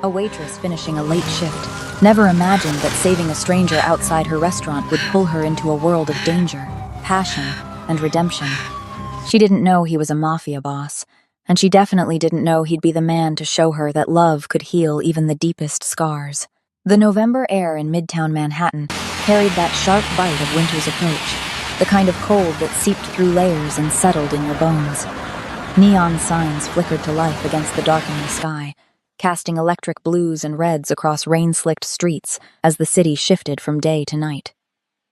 A waitress finishing a late shift never imagined that saving a stranger outside her restaurant would pull her into a world of danger, passion, and redemption. She didn't know he was a mafia boss, and she definitely didn't know he'd be the man to show her that love could heal even the deepest scars. The November air in Midtown Manhattan carried that sharp bite of winter's approach, the kind of cold that seeped through layers and settled in your bones. Neon signs flickered to life against the darkening sky, casting electric blues and reds across rain-slicked streets as the city shifted from day to night.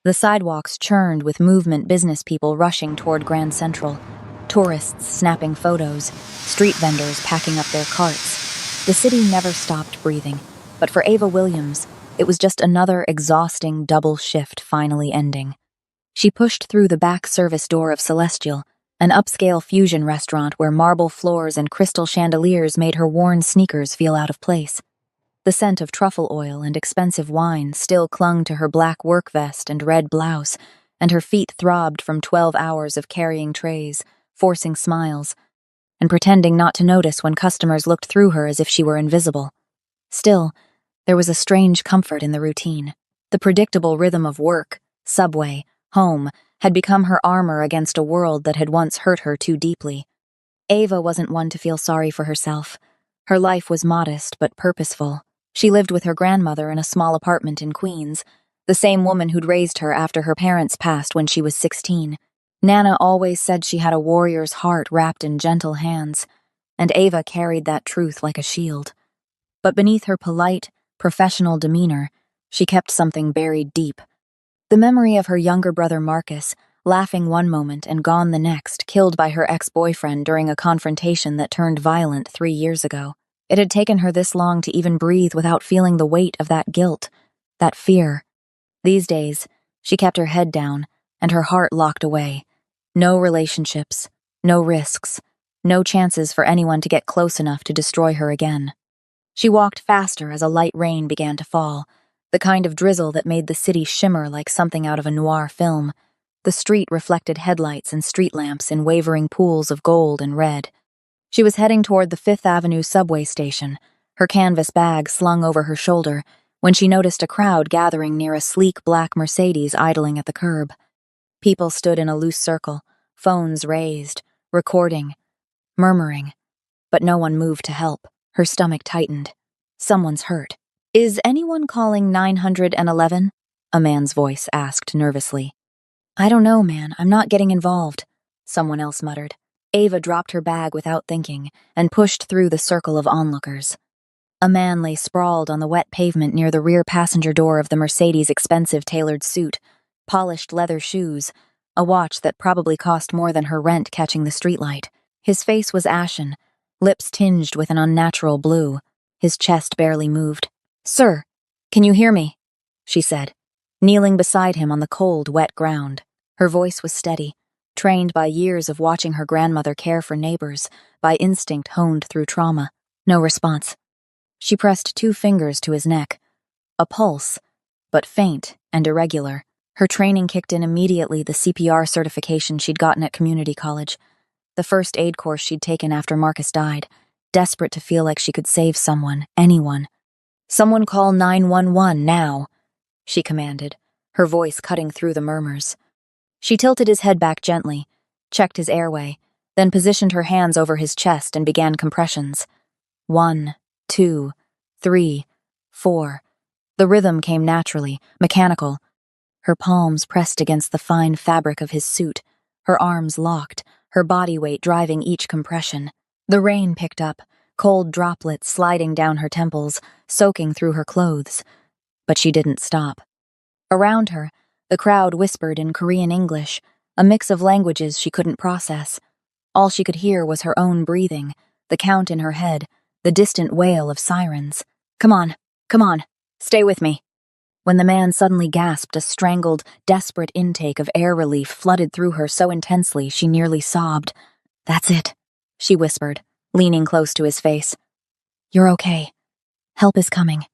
The sidewalks churned with movement, business people rushing toward Grand Central, tourists snapping photos, street vendors packing up their carts. The city never stopped breathing, but for Ava Williams, it was just another exhausting double shift finally ending. She pushed through the back service door of Celestial, an upscale fusion restaurant where marble floors and crystal chandeliers made her worn sneakers feel out of place. The scent of truffle oil and expensive wine still clung to her black work vest and red blouse, and her feet throbbed from 12 hours of carrying trays, forcing smiles, and pretending not to notice when customers looked through her as if she were invisible. Still, there was a strange comfort in the routine. The predictable rhythm of work, subway, home, had become her armor against a world that had once hurt her too deeply. Ava wasn't one to feel sorry for herself. Her life was modest but purposeful. She lived with her grandmother in a small apartment in Queens, the same woman who'd raised her after her parents passed when she was 16. Nana always said she had a warrior's heart wrapped in gentle hands, and Ava carried that truth like a shield. But beneath her polite, professional demeanor, she kept something buried deep. The memory of her younger brother Marcus, laughing one moment and gone the next, killed by her ex-boyfriend during a confrontation that turned violent 3 years ago. It had taken her this long to even breathe without feeling the weight of that guilt, that fear. These days, she kept her head down and her heart locked away. No relationships, no risks, no chances for anyone to get close enough to destroy her again. She walked faster as a light rain began to fall, the kind of drizzle that made the city shimmer like something out of a noir film. The street reflected headlights and street lamps in wavering pools of gold and red. She was heading toward the Fifth Avenue subway station, her canvas bag slung over her shoulder, when she noticed a crowd gathering near a sleek black Mercedes idling at the curb. People stood in a loose circle, phones raised, recording, murmuring, but no one moved to help. Her stomach tightened. Someone's hurt. "Is anyone calling 911? A man's voice asked nervously. "I don't know, man. I'm not getting involved," someone else muttered. Ava dropped her bag without thinking and pushed through the circle of onlookers. A man lay sprawled on the wet pavement near the rear passenger door of the Mercedes' expensive tailored suit, polished leather shoes, a watch that probably cost more than her rent catching the streetlight. His face was ashen, lips tinged with an unnatural blue. His chest barely moved. "Sir, can you hear me?" she said, kneeling beside him on the cold, wet ground. Her voice was steady, trained by years of watching her grandmother care for neighbors, by instinct honed through trauma. No response. She pressed 2 fingers to his neck. A pulse, but faint and irregular. Her training kicked in immediately, the CPR certification she'd gotten at community college, the first aid course she'd taken after Marcus died, desperate to feel like she could save someone, anyone. "Someone call 911 now," she commanded, her voice cutting through the murmurs. She tilted his head back gently, checked his airway, then positioned her hands over his chest and began compressions. 1, 2, 3, 4. The rhythm came naturally, mechanical. Her palms pressed against the fine fabric of his suit, her arms locked, her body weight driving each compression. The rain picked up, cold droplets sliding down her temples, soaking through her clothes. But she didn't stop. Around her, the crowd whispered in Korean English, a mix of languages she couldn't process. All she could hear was her own breathing, the count in her head, the distant wail of sirens. Come on, stay with me." When the man suddenly gasped, a strangled, desperate intake of air relief flooded through her so intensely she nearly sobbed. "That's it," she whispered, leaning close to his face. "You're okay. Help is coming."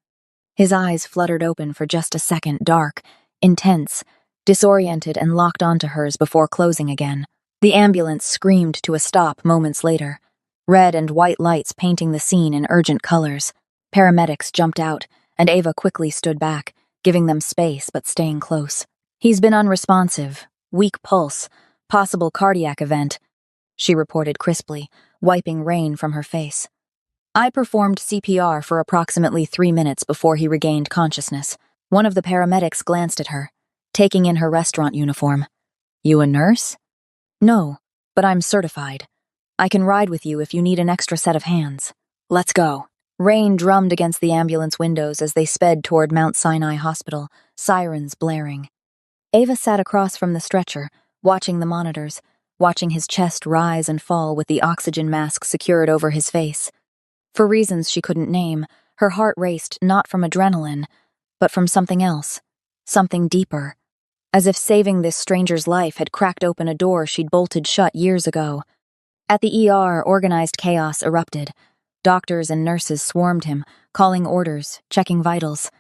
His eyes fluttered open for just a second, dark, intense, disoriented, and locked onto hers before closing again. The ambulance screamed to a stop moments later, red and white lights painting the scene in urgent colors. Paramedics jumped out, and Ava quickly stood back, giving them space but staying close. He's been unresponsive, weak pulse, possible cardiac event, she reported crisply, wiping rain from her face. I performed CPR for approximately 3 minutes before he regained consciousness. One of the paramedics glanced at her, taking in her restaurant uniform. You a nurse? No, but I'm certified. I can ride with you if you need an extra set of hands. Let's go. Rain drummed against the ambulance windows as they sped toward Mount Sinai Hospital, sirens blaring. Ava sat across from the stretcher, watching the monitors, watching his chest rise and fall with the oxygen mask secured over his face. For reasons she couldn't name, her heart raced not from adrenaline, but from something else, something deeper, as if saving this stranger's life had cracked open a door she'd bolted shut years ago. At the ER, organized chaos erupted. Doctors and nurses swarmed him, calling orders, checking vitals.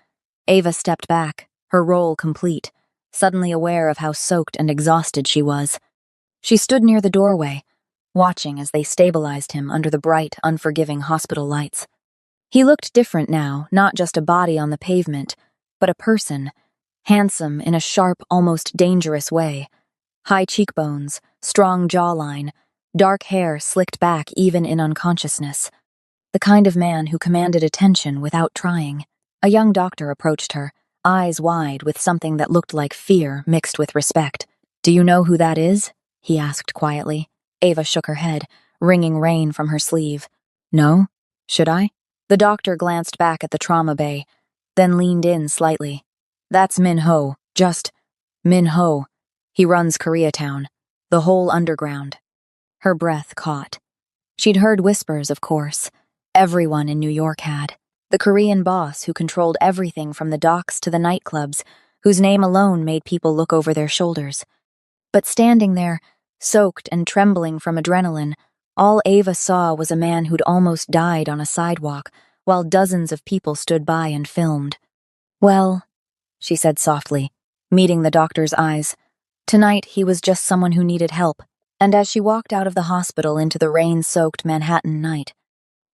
Ava stepped back, her role complete, suddenly aware of how soaked and exhausted she was. She stood near the doorway, watching as they stabilized him under the bright, unforgiving hospital lights. He looked different now, not just a body on the pavement, but a person, handsome in a sharp, almost dangerous way. High cheekbones, strong jawline, dark hair slicked back even in unconsciousness. The kind of man who commanded attention without trying. A young doctor approached her, eyes wide with something that looked like fear mixed with respect. Do you know who that is? He asked quietly. Ava shook her head, wringing rain from her sleeve. No? Should I? The doctor glanced back at the trauma bay, then leaned in slightly. That's Min Ho, just Min Ho. He runs Koreatown, the whole underground. Her breath caught. She'd heard whispers, of course. Everyone in New York had. The Korean boss who controlled everything from the docks to the nightclubs, whose name alone made people look over their shoulders. But standing there, soaked and trembling from adrenaline, all Ava saw was a man who'd almost died on a sidewalk, while dozens of people stood by and filmed. Well, she said softly, meeting the doctor's eyes. Tonight he was just someone who needed help, and as she walked out of the hospital into the rain-soaked Manhattan night,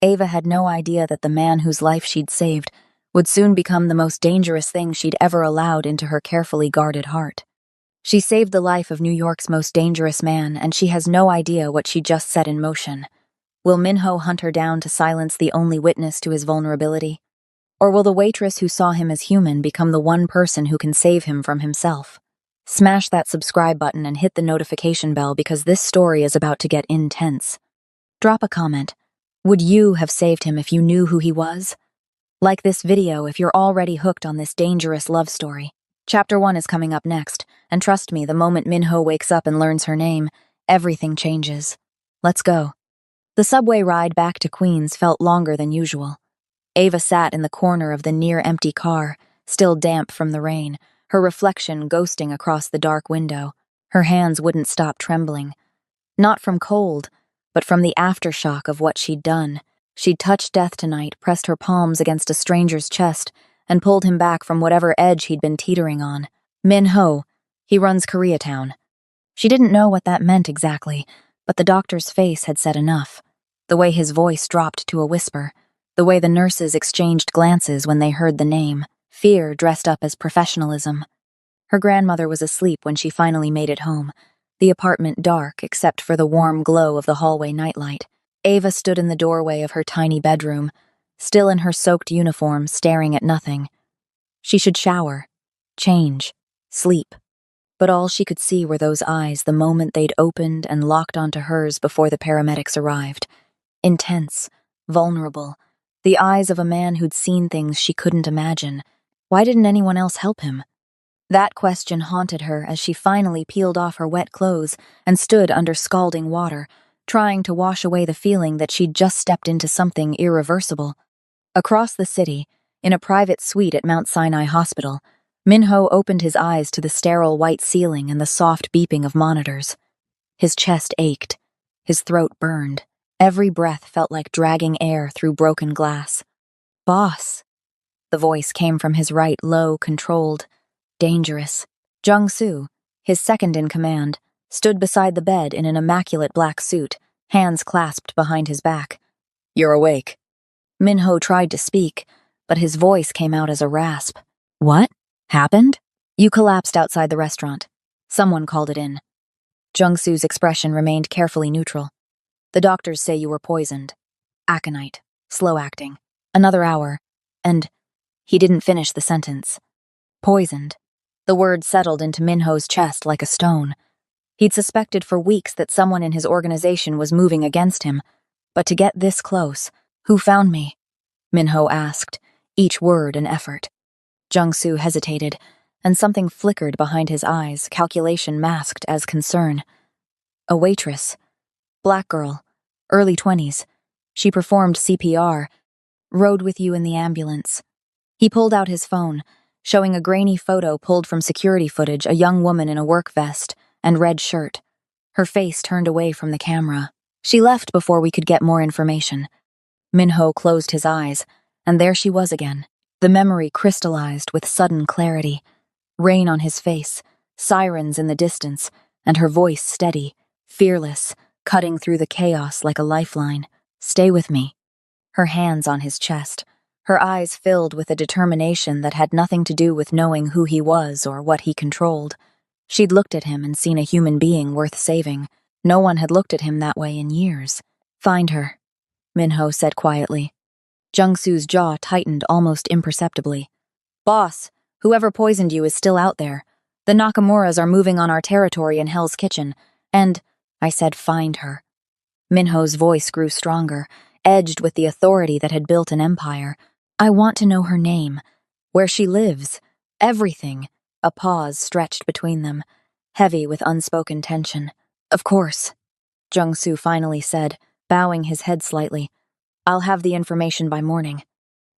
Ava had no idea that the man whose life she'd saved would soon become the most dangerous thing she'd ever allowed into her carefully guarded heart. She saved the life of New York's most dangerous man, and she has no idea what she just set in motion. Will Minho hunt her down to silence the only witness to his vulnerability? Or will the waitress who saw him as human become the one person who can save him from himself? Smash that subscribe button and hit the notification bell because this story is about to get intense. Drop a comment. Would you have saved him if you knew who he was? Like this video if you're already hooked on this dangerous love story. Chapter 1 is coming up next, and trust me, the moment Minho wakes up and learns her name, everything changes. Let's go. The subway ride back to Queens felt longer than usual. Ava sat in the corner of the near-empty car, still damp from the rain, her reflection ghosting across the dark window. Her hands wouldn't stop trembling. Not from cold, but from the aftershock of what she'd done. She'd touched death tonight, pressed her palms against a stranger's chest, and pulled him back from whatever edge he'd been teetering on. Min Ho. He runs Koreatown. She didn't know what that meant exactly, but the doctor's face had said enough. The way his voice dropped to a whisper, the way the nurses exchanged glances when they heard the name, fear dressed up as professionalism. Her grandmother was asleep when she finally made it home, the apartment dark except for the warm glow of the hallway nightlight. Ava stood in the doorway of her tiny bedroom, still in her soaked uniform, staring at nothing. She should shower, change, sleep. But all she could see were those eyes the moment they'd opened and locked onto hers before the paramedics arrived. Intense, vulnerable, the eyes of a man who'd seen things she couldn't imagine. Why didn't anyone else help him? That question haunted her as she finally peeled off her wet clothes and stood under scalding water, trying to wash away the feeling that she'd just stepped into something irreversible. Across the city, in a private suite at Mount Sinai Hospital, Minho opened his eyes to the sterile white ceiling and the soft beeping of monitors. His chest ached. His throat burned. Every breath felt like dragging air through broken glass. Boss. The voice came from his right, low, controlled, dangerous. Jung-soo, his second in command, stood beside the bed in an immaculate black suit, hands clasped behind his back. You're awake. Minho tried to speak, but his voice came out as a rasp. What? Happened? You collapsed outside the restaurant. Someone called it in. Jung-soo's expression remained carefully neutral. The doctors say you were poisoned. Aconite. Slow acting. Another hour. And he didn't finish the sentence. Poisoned. The word settled into Minho's chest like a stone. He'd suspected for weeks that someone in his organization was moving against him, but to get this close, who found me? Minho asked, each word an effort. Jung-soo hesitated, and something flickered behind his eyes, calculation masked as concern. A waitress. Black girl. Early 20s. She performed CPR. Rode with you in the ambulance. He pulled out his phone, showing a grainy photo pulled from security footage, a young woman in a work vest and red shirt. Her face turned away from the camera. She left before we could get more information. Minho closed his eyes, and there she was again. The memory crystallized with sudden clarity. Rain on his face, sirens in the distance, and her voice steady, fearless, cutting through the chaos like a lifeline. Stay with me. Her hands on his chest, her eyes filled with a determination that had nothing to do with knowing who he was or what he controlled. She'd looked at him and seen a human being worth saving. No one had looked at him that way in years. Find her, Minho said quietly. Jung-soo's jaw tightened almost imperceptibly. Boss, whoever poisoned you is still out there. The Nakamuras are moving on our territory in Hell's Kitchen, and I said find her. Minho's voice grew stronger, edged with the authority that had built an empire. I want to know her name, where she lives, everything. A pause stretched between them, heavy with unspoken tension. Of course, Jung-soo finally said, bowing his head slightly. I'll have the information by morning.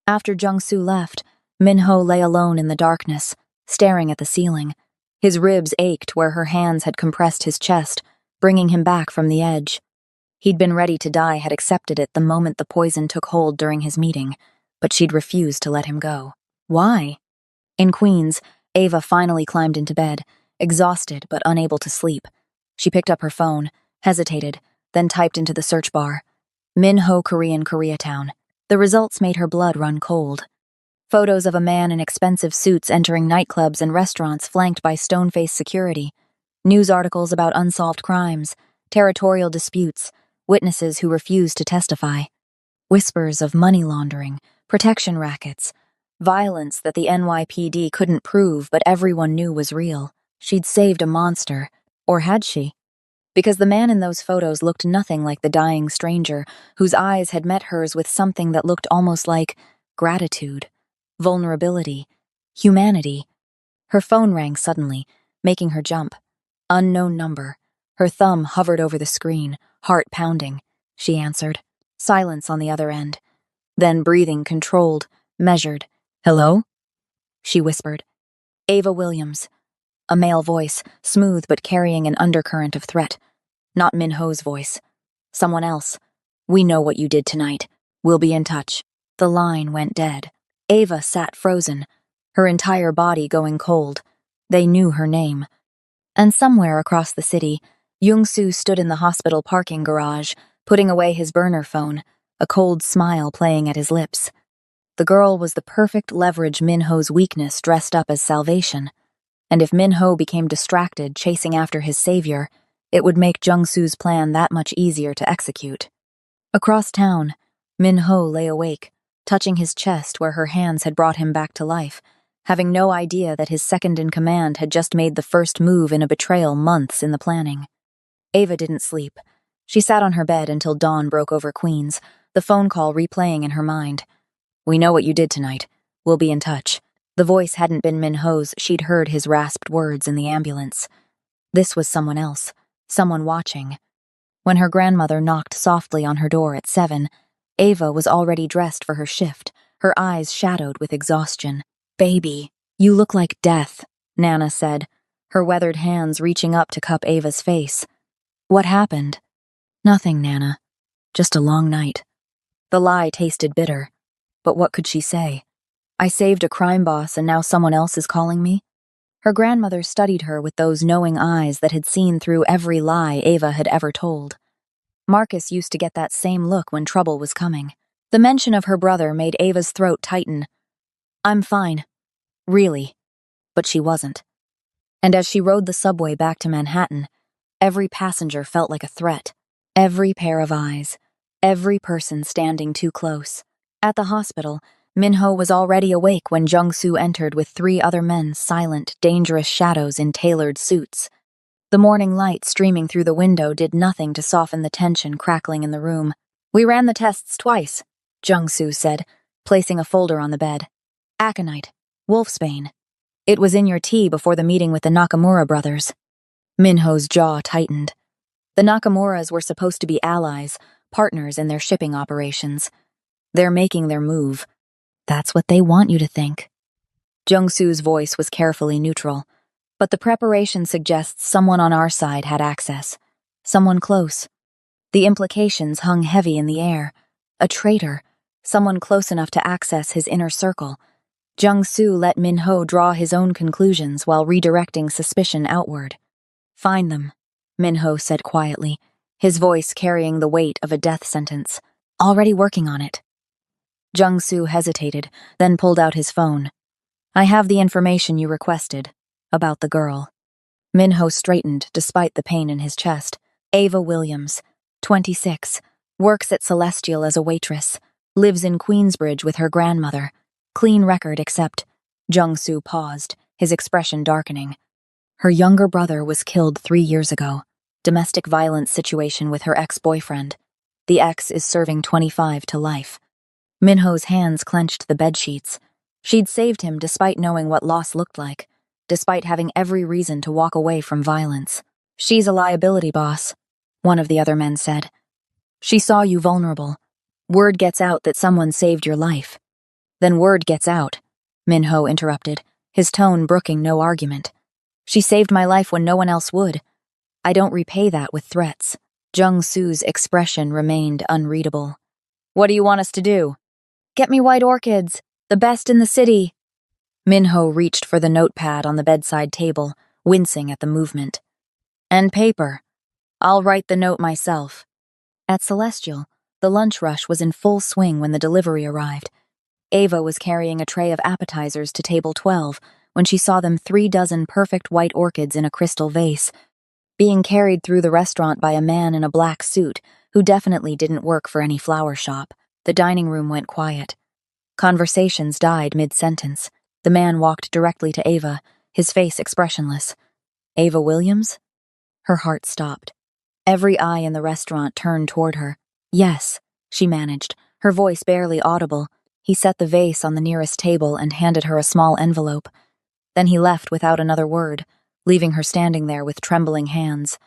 After Jung-soo left, Minho lay alone in the darkness, staring at the ceiling. His ribs ached where her hands had compressed his chest, bringing him back from the edge. He'd been ready to die, had accepted it the moment the poison took hold during his meeting, but she'd refused to let him go. Why? In Queens, Ava finally climbed into bed, exhausted but unable to sleep. She picked up her phone, hesitated, then typed into the search bar, Minho Korean Koreatown. The results made her blood run cold. Photos of a man in expensive suits entering nightclubs and restaurants flanked by stone-faced security. News articles about unsolved crimes, territorial disputes, witnesses who refused to testify. Whispers of money laundering, protection rackets, violence that the NYPD couldn't prove but everyone knew was real. She'd saved a monster. Or had she? Because the man in those photos looked nothing like the dying stranger, whose eyes had met hers with something that looked almost like gratitude, vulnerability, humanity. Her phone rang suddenly, making her jump. Unknown number. Her thumb hovered over the screen, heart pounding. She answered. Silence on the other end. Then breathing controlled, measured. Hello? She whispered. Ava Williams. A male voice, smooth but carrying an undercurrent of threat. Not Minho's voice. Someone else. We know what you did tonight. We'll be in touch. The line went dead. Ava sat frozen, her entire body going cold. They knew her name. And somewhere across the city, Jung-soo stood in the hospital parking garage, putting away his burner phone, a cold smile playing at his lips. The girl was the perfect leverage Minho's weakness dressed up as salvation. And if Minho became distracted chasing after his savior, it would make Jung-soo's plan that much easier to execute. Across town, Minho lay awake, touching his chest where her hands had brought him back to life, having no idea that his second-in-command had just made the first move in a betrayal months in the planning. Ava didn't sleep. She sat on her bed until dawn broke over Queens, the phone call replaying in her mind. We know what you did tonight. We'll be in touch. The voice hadn't been Minho's. She'd heard his rasped words in the ambulance. This was someone else, someone watching. When her grandmother knocked softly on her door at 7, Ava was already dressed for her shift, her eyes shadowed with exhaustion. Baby, you look like death, Nana said, her weathered hands reaching up to cup Ava's face. What happened? Nothing, Nana. Just a long night. The lie tasted bitter. But what could she say? I saved a crime boss and now someone else is calling me? Her grandmother studied her with those knowing eyes that had seen through every lie Ava had ever told. Marcus used to get that same look when trouble was coming. The mention of her brother made Ava's throat tighten, I'm fine. Really. But she wasn't. And as she rode the subway back to Manhattan, every passenger felt like a threat. Every pair of eyes. Every person standing too close. At the hospital, Minho was already awake when Jung-soo entered with 3 other men, silent, dangerous shadows in tailored suits. The morning light streaming through the window did nothing to soften the tension crackling in the room. We ran the tests twice, Jung-soo said, placing a folder on the bed. Aconite. Wolfsbane. It was in your tea before the meeting with the Nakamura brothers. Minho's jaw tightened. The Nakamuras were supposed to be allies, partners in their shipping operations. They're making their move. That's what they want you to think. Jung-soo's voice was carefully neutral, but the preparation suggests someone on our side had access. Someone close. The implications hung heavy in the air. A traitor. Someone close enough to access his inner circle. Jung-soo let Minho draw his own conclusions while redirecting suspicion outward. Find them, Minho said quietly, his voice carrying the weight of a death sentence. Already working on it. Jung-soo hesitated, then pulled out his phone. I have the information you requested. About the girl. Minho straightened despite the pain in his chest. Ava Williams, 26, works at Celestial as a waitress, lives in Queensbridge with her grandmother. Clean record except... Jung-soo paused, his expression darkening. Her younger brother was killed 3 years ago. Domestic violence situation with her ex-boyfriend. The ex is serving 25 to life. Minho's hands clenched the bedsheets. She'd saved him despite knowing what loss looked like, despite having every reason to walk away from violence. She's a liability, boss, one of the other men said. She saw you vulnerable. Word gets out that someone saved your life. Then word gets out, Minho interrupted, his tone brooking no argument. She saved my life when no one else would. I don't repay that with threats. Jung-soo's expression remained unreadable. What do you want us to do? Get me white orchids, the best in the city. Minho reached for the notepad on the bedside table, wincing at the movement. And paper. I'll write the note myself. At Celestial, the lunch rush was in full swing when the delivery arrived. Ava was carrying a tray of appetizers to table 12 when she saw them 3 dozen perfect white orchids in a crystal vase, being carried through the restaurant by a man in a black suit who definitely didn't work for any flower shop. The dining room went quiet. Conversations died mid-sentence. The man walked directly to Ava, his face expressionless. Ava Williams? Her heart stopped. Every eye in the restaurant turned toward her. Yes, she managed, her voice barely audible. He set the vase on the nearest table and handed her a small envelope. Then he left without another word, leaving her standing there with trembling hands.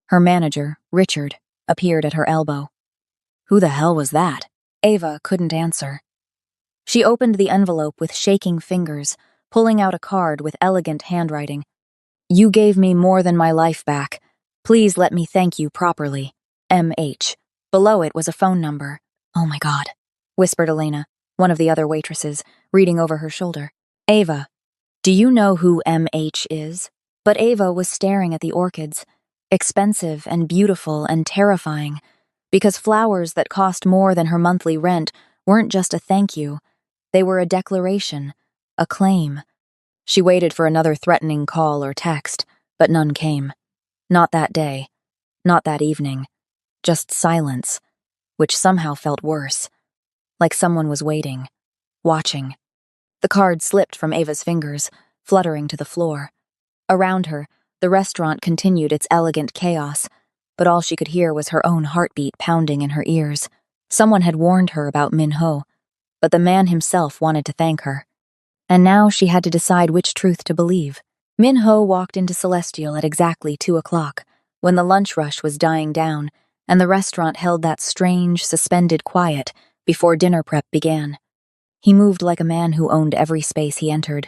Her manager, Richard, appeared at her elbow. Who the hell was that? Ava couldn't answer. She opened the envelope with shaking fingers, pulling out a card with elegant handwriting. You gave me more than my life back. Please let me thank you properly. M.H. Below it was a phone number. Oh my God, whispered Elena, one of the other waitresses, reading over her shoulder. Ava, do you know who M.H. is? But Ava was staring at the orchids, expensive and beautiful and terrifying, because flowers that cost more than her monthly rent weren't just a thank you. They were a declaration, a claim. She waited for another threatening call or text, but none came. Not that day, not that evening. Just silence, which somehow felt worse. Like someone was waiting, watching. The card slipped from Ava's fingers, fluttering to the floor. Around her, the restaurant continued its elegant chaos, but all she could hear was her own heartbeat pounding in her ears. Someone had warned her about Minho, but the man himself wanted to thank her. And now she had to decide which truth to believe. Minho walked into Celestial at exactly 2 o'clock, when the lunch rush was dying down, and the restaurant held that strange, suspended quiet before dinner prep began. He moved like a man who owned every space he entered.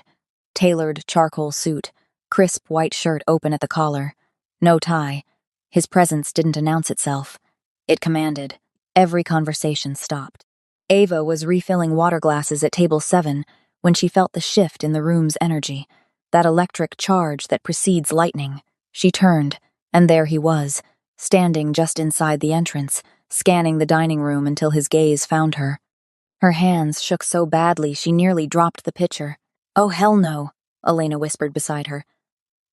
Tailored charcoal suit, crisp white shirt open at the collar. No tie. His presence didn't announce itself. It commanded. Every conversation stopped. Ava was refilling water glasses at table 7 when she felt the shift in the room's energy, that electric charge that precedes lightning. She turned, and there he was, standing just inside the entrance, scanning the dining room until his gaze found her. Her hands shook so badly she nearly dropped the pitcher. "Oh, hell no," Elena whispered beside her.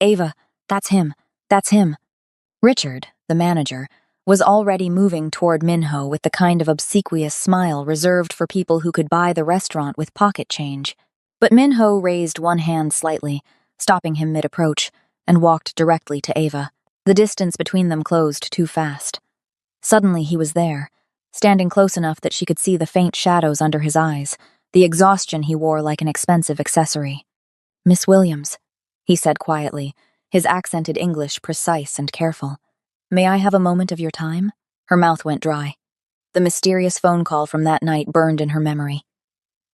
"Ava, that's him. That's him." Richard, the manager, was already moving toward Minho with the kind of obsequious smile reserved for people who could buy the restaurant with pocket change. But Minho raised one hand slightly, stopping him mid-approach, and walked directly to Ava. The distance between them closed too fast. Suddenly he was there, standing close enough that she could see the faint shadows under his eyes, the exhaustion he wore like an expensive accessory. "Miss Williams," he said quietly, his accented English precise and careful. "May I have a moment of your time?" Her mouth went dry. The mysterious phone call from that night burned in her memory.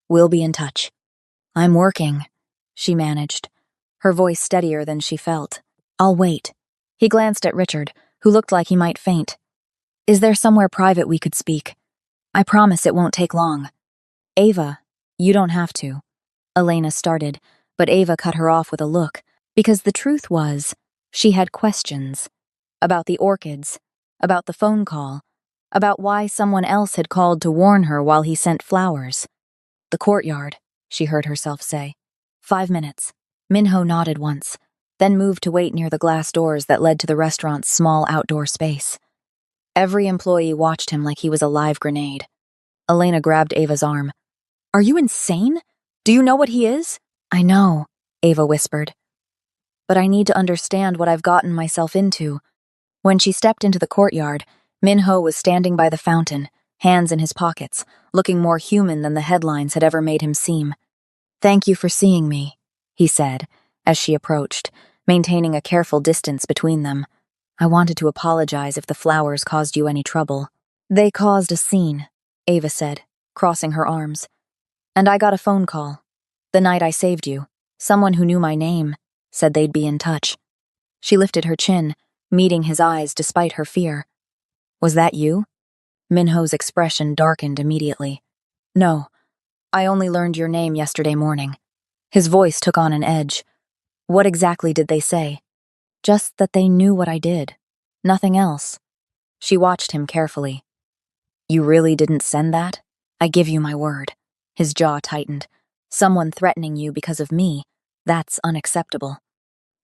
"We'll be in touch." "I'm working," she managed, her voice steadier than she felt. "I'll wait." He glanced at Richard, who looked like he might faint. "Is there somewhere private we could speak? I promise it won't take long." "Ava, you don't have to." Elena started, but Ava cut her off with a look, because the truth was, she had questions. About the orchids, about the phone call, about why someone else had called to warn her while he sent flowers. "The courtyard," she heard herself say. 5 minutes. Minho nodded once, then moved to wait near the glass doors that led to the restaurant's small outdoor space. Every employee watched him like he was a live grenade. Elena grabbed Ava's arm. "Are you insane? Do you know what he is?" "I know," Ava whispered. "But I need to understand what I've gotten myself into." When she stepped into the courtyard, Minho was standing by the fountain, hands in his pockets, looking more human than the headlines had ever made him seem. "Thank you for seeing me," he said, as she approached, maintaining a careful distance between them. "I wanted to apologize if the flowers caused you any trouble." "They caused a scene," Ava said, crossing her arms. "And I got a phone call. The night I saved you, someone who knew my name said they'd be in touch." She lifted her chin, meeting his eyes despite her fear. "Was that you?" Minho's expression darkened immediately. "No, I only learned your name yesterday morning." His voice took on an edge. "What exactly did they say?" "Just that they knew what I did. Nothing else." She watched him carefully. "You really didn't send that? I give you my word." His jaw tightened. "Someone threatening you because of me, that's unacceptable.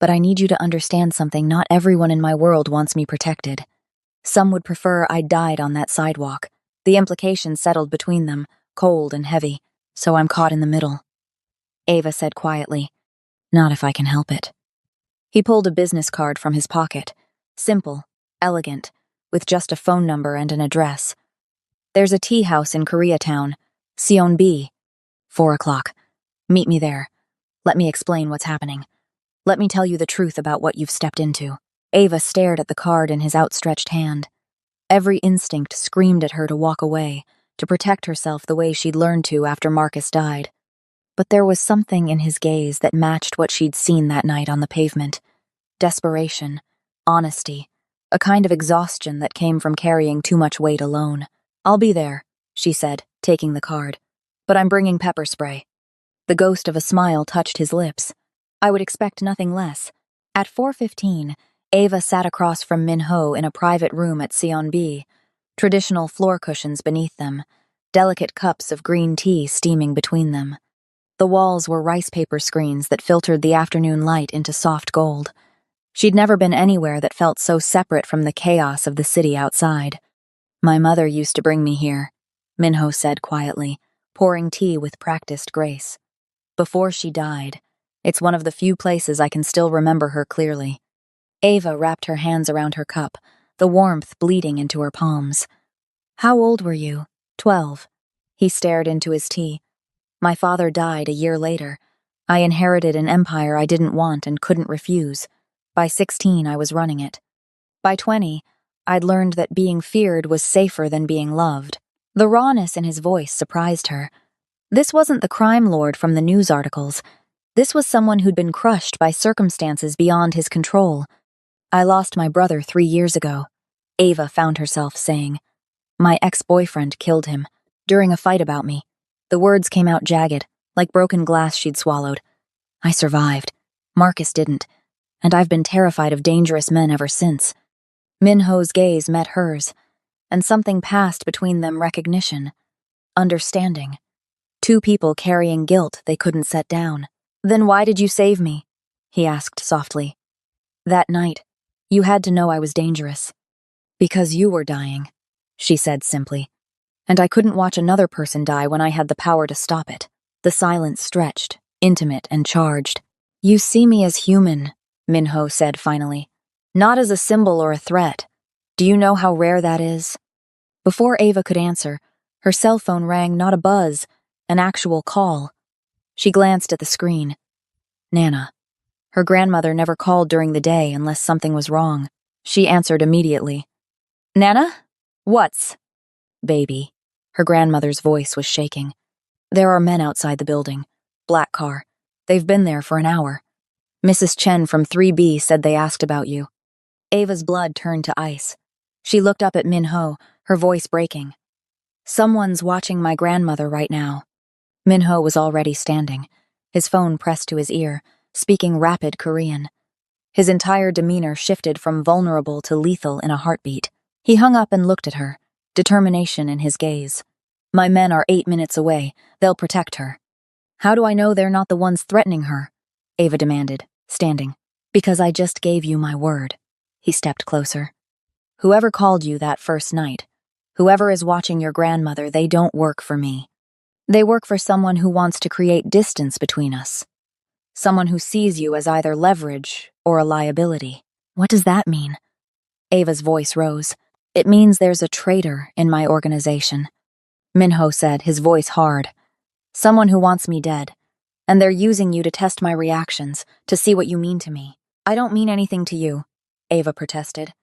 But I need you to understand something. Not everyone in my world wants me protected. Some would prefer I died on that sidewalk." The implication settled between them, cold and heavy, "so I'm caught in the middle." Ava said quietly, "Not if I can help it." He pulled a business card from his pocket. Simple, elegant, with just a phone number and an address. "There's a tea house in Koreatown, Sion B. 4 o'clock. Meet me there. Let me explain what's happening. Let me tell you the truth about what you've stepped into." Ava stared at the card in his outstretched hand. Every instinct screamed at her to walk away, to protect herself the way she'd learned to after Marcus died. But there was something in his gaze that matched what she'd seen that night on the pavement. Desperation, honesty, a kind of exhaustion that came from carrying too much weight alone. "I'll be there," she said, taking the card. "But I'm bringing pepper spray." The ghost of a smile touched his lips. I would expect nothing less. At 4:15, Ava sat across from Minho in a private room at Sion B, traditional floor cushions beneath them, delicate cups of green tea steaming between them. The walls were rice paper screens that filtered the afternoon light into soft gold. She'd never been anywhere that felt so separate from the chaos of the city outside. "My mother used to bring me here," Minho said quietly, pouring tea with practiced grace. "Before she died, it's one of the few places I can still remember her clearly." Ava wrapped her hands around her cup, the warmth bleeding into her palms. "How old were you?" 12. He stared into his tea. "My father died a year later. I inherited an empire I didn't want and couldn't refuse. By 16, I was running it. By 20, I'd learned that being feared was safer than being loved." The rawness in his voice surprised her. This wasn't the crime lord from the news articles. This was someone who'd been crushed by circumstances beyond his control. "I lost my brother 3 years ago," Ava found herself saying. "My ex-boyfriend killed him, during a fight about me." The words came out jagged, like broken glass she'd swallowed. "I survived. Marcus didn't. And I've been terrified of dangerous men ever since." Minho's gaze met hers, and something passed between them recognition. understanding. Two people carrying guilt they couldn't set down. "Then why did you save me?" he asked softly. "That night, you had to know I was dangerous. Because you were dying," she said simply. "And I couldn't watch another person die when I had the power to stop it." The silence stretched, intimate and charged. "You see me as human," Minho said finally. "Not as a symbol or a threat. Do you know how rare that is?" Before Ava could answer, her cell phone rang, not a buzz, an actual call. She glanced at the screen. Nana. Her grandmother never called during the day unless something was wrong. She answered immediately. "Nana? What's?" "Baby." Her grandmother's voice was shaking. "There are men outside the building. Black car. They've been there for an hour. Mrs. Chen from 3B said they asked about you." Ava's blood turned to ice. She looked up at Minho, her voice breaking. "Someone's watching my grandmother right now." Minho was already standing, his phone pressed to his ear, speaking rapid Korean. His entire demeanor shifted from vulnerable to lethal in a heartbeat. He hung up and looked at her, determination in his gaze. "My men are 8 minutes away. They'll protect her." "How do I know they're not the ones threatening her?" Ava demanded, standing. "Because I just gave you my word." He stepped closer. "Whoever called you that first night, whoever is watching your grandmother, they don't work for me. They work for someone who wants to create distance between us. Someone who sees you as either leverage or a liability." "What does that mean?" Ava's voice rose. "It means there's a traitor in my organization," Minho said, his voice hard. "Someone who wants me dead. And they're using you to test my reactions, to see what you mean to me." "I don't mean anything to you," Ava protested.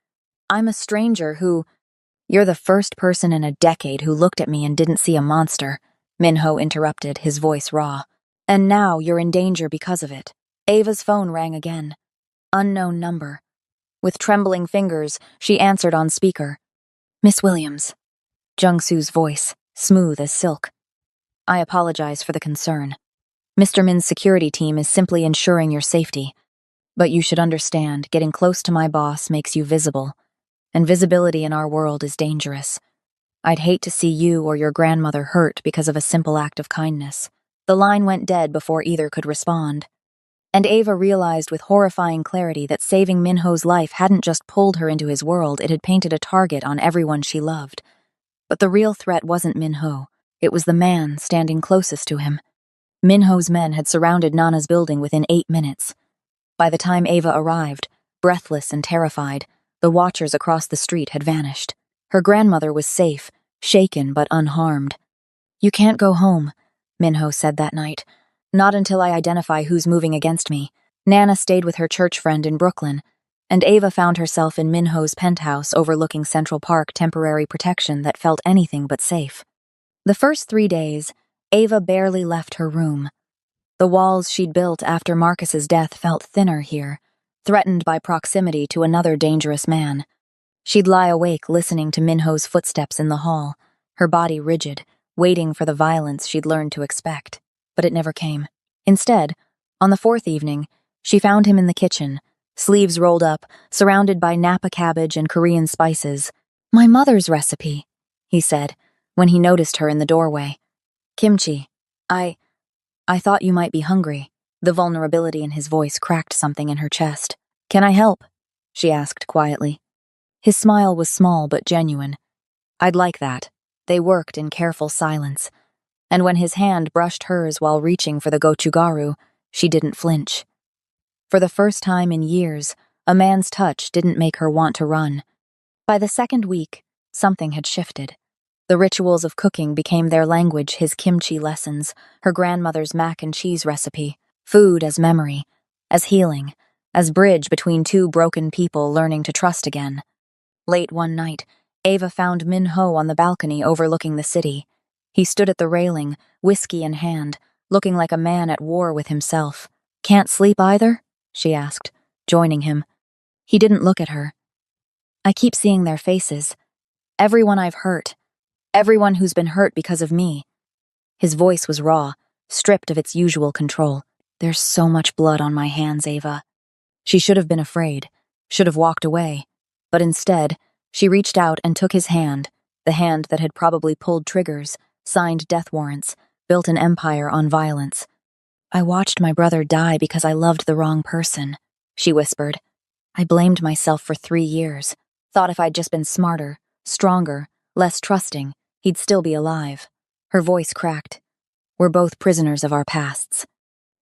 "I'm a stranger who—" "You're the first person in a decade who looked at me and didn't see a monster," Minho interrupted, his voice raw. "And now you're in danger because of it." Ava's phone rang again. Unknown number. With trembling fingers, she answered on speaker. "Miss Williams." Jung-Soo's voice, smooth as silk. "I apologize for the concern. Mr. Min's security team is simply ensuring your safety. But you should understand, getting close to my boss makes you visible, and visibility in our world is dangerous. I'd hate to see you or your grandmother hurt because of a simple act of kindness." The line went dead before either could respond. And Ava realized with horrifying clarity that saving Minho's life hadn't just pulled her into his world, it had painted a target on everyone she loved. But the real threat wasn't Minho. It was the man standing closest to him. Minho's men had surrounded Nana's building within 8 minutes. By the time Ava arrived, breathless and terrified, the watchers across the street had vanished. Her grandmother was safe, shaken but unharmed. "You can't go home," Minho said that night. "Not until I identify who's moving against me." Nana stayed with her church friend in Brooklyn, and Ava found herself in Minho's penthouse overlooking Central Park, temporary protection that felt anything but safe. The first 3 days, Ava barely left her room. The walls she'd built after Marcus's death felt thinner here, threatened by proximity to another dangerous man. She'd lie awake listening to Minho's footsteps in the hall, her body rigid, waiting for the violence she'd learned to expect. But it never came. Instead, on the 4th evening, she found him in the kitchen, sleeves rolled up, surrounded by Napa cabbage and Korean spices. "My mother's recipe," he said, when he noticed her in the doorway. "Kimchi. I thought you might be hungry." The vulnerability in his voice cracked something in her chest. "Can I help?" she asked quietly. His smile was small but genuine. "I'd like that." They worked in careful silence, and when his hand brushed hers while reaching for the gochugaru, she didn't flinch. For the first time in years, a man's touch didn't make her want to run. By the 2nd week, something had shifted. The rituals of cooking became their language, his kimchi lessons, her grandmother's mac and cheese recipe, food as memory, as healing, as bridge between two broken people learning to trust again. Late one night, Ava found Minho on the balcony overlooking the city. He stood at the railing, whiskey in hand, looking like a man at war with himself. "Can't sleep either?" she asked, joining him. He didn't look at her. "I keep seeing their faces. Everyone I've hurt. Everyone who's been hurt because of me." His voice was raw, stripped of its usual control. "There's so much blood on my hands, Ava." She should have been afraid, should have walked away. But instead, she reached out and took his hand, the hand that had probably pulled triggers, signed death warrants, built an empire on violence. I watched my brother die because I loved the wrong person, she whispered. I blamed myself for 3 years, thought if I'd just been smarter, stronger, less trusting, he'd still be alive. Her voice cracked. We're both prisoners of our pasts.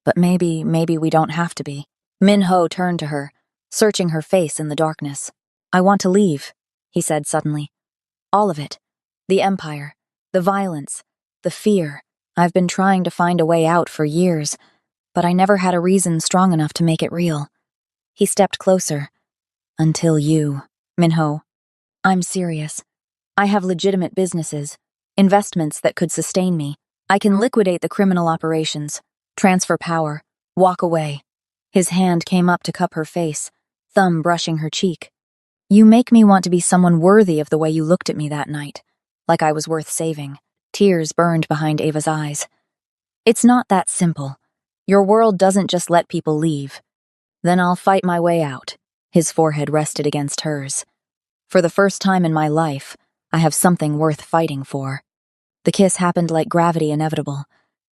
But maybe we don't have to be. Min-ho turned to her, searching her face in the darkness. I want to leave, he said suddenly. All of it. The empire, the violence, the fear. I've been trying to find a way out for years, but I never had a reason strong enough to make it real. He stepped closer. Until you, Min-ho. I'm serious. I have legitimate businesses, investments that could sustain me. I can liquidate the criminal operations, transfer power, walk away. His hand came up to cup her face, thumb brushing her cheek. You make me want to be someone worthy of the way you looked at me that night, like I was worth saving. Tears burned behind Ava's eyes. It's not that simple. Your world doesn't just let people leave. Then I'll fight my way out. His forehead rested against hers. For the first time in my life, I have something worth fighting for. The kiss happened like gravity inevitable,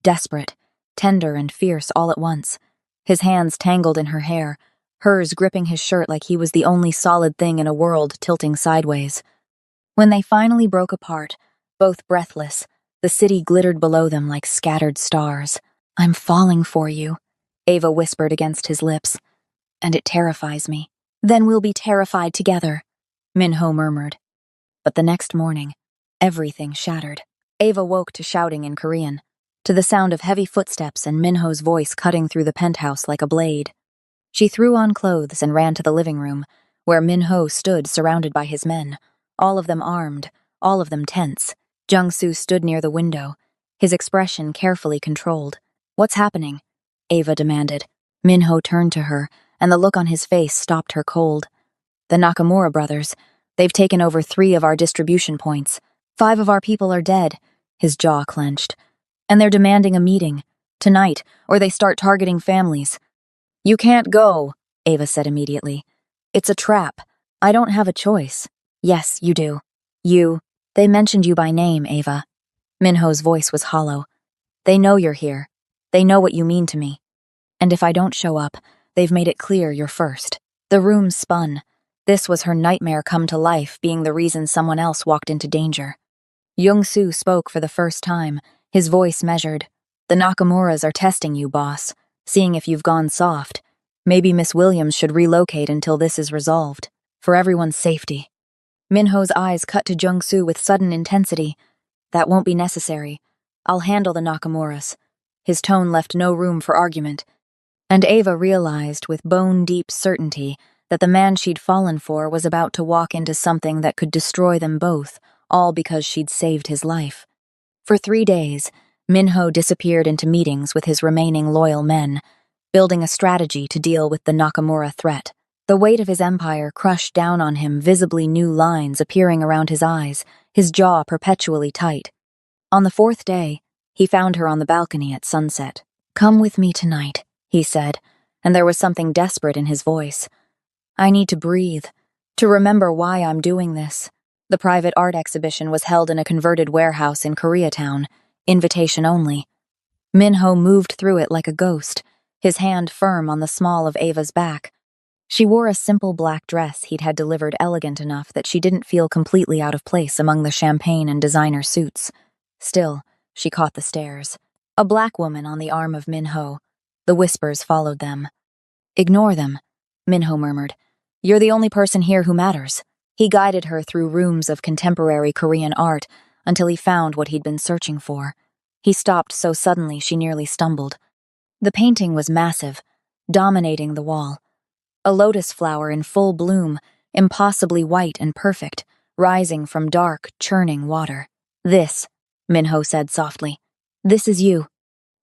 desperate, tender and fierce all at once. His hands tangled in her hair, hers gripping his shirt like he was the only solid thing in a world tilting sideways. When they finally broke apart, both breathless, the city glittered below them like scattered stars. I'm falling for you, Ava whispered against his lips. And it terrifies me. Then we'll be terrified together, Min-ho murmured. But the next morning, everything shattered. Ava woke to shouting in Korean, to the sound of heavy footsteps and Min-ho's voice cutting through the penthouse like a blade. She threw on clothes and ran to the living room, where Min-ho stood surrounded by his men, all of them armed, all of them tense. Jung-soo stood near the window, his expression carefully controlled. What's happening? Ava demanded. Min-ho turned to her, and the look on his face stopped her cold. The Nakamura brothers, they've taken over 3 of our distribution points. 5 of our people are dead. His jaw clenched. And they're demanding a meeting, tonight, or they start targeting families. You can't go, Ava said immediately. It's a trap. I don't have a choice. Yes, you do. They mentioned you by name, Ava. Min-ho's voice was hollow. They know you're here. They know what you mean to me. And if I don't show up, they've made it clear you're first. The room spun. This was her nightmare come to life, being the reason someone else walked into danger. Jung-soo spoke for the first time, his voice measured. The Nakamuras are testing you, boss, seeing if you've gone soft. Maybe Miss Williams should relocate until this is resolved, for everyone's safety. Min-ho's eyes cut to Jung-soo with sudden intensity. That won't be necessary. I'll handle the Nakamuras. His tone left no room for argument. And Ava realized with bone-deep certainty that the man she'd fallen for was about to walk into something that could destroy them both, all because she'd saved his life. For 3 days, Min-ho disappeared into meetings with his remaining loyal men, building a strategy to deal with the Nakamura threat. The weight of his empire crushed down on him, visibly new lines appearing around his eyes, his jaw perpetually tight. On the 4th day, he found her on the balcony at sunset. Come with me tonight, he said, and there was something desperate in his voice. I need to breathe, to remember why I'm doing this. The private art exhibition was held in a converted warehouse in Koreatown, invitation only. Min-ho moved through it like a ghost, his hand firm on the small of Ava's back. She wore a simple black dress he'd had delivered elegant enough that she didn't feel completely out of place among the champagne and designer suits. Still, she caught the stares. A black woman on the arm of Min-ho. The whispers followed them. Ignore them, Min-ho murmured. You're the only person here who matters. He guided her through rooms of contemporary Korean art until he found what he'd been searching for. He stopped so suddenly she nearly stumbled. The painting was massive, dominating the wall. A lotus flower in full bloom, impossibly white and perfect, rising from dark, churning water. This, Min-ho said softly. This is you.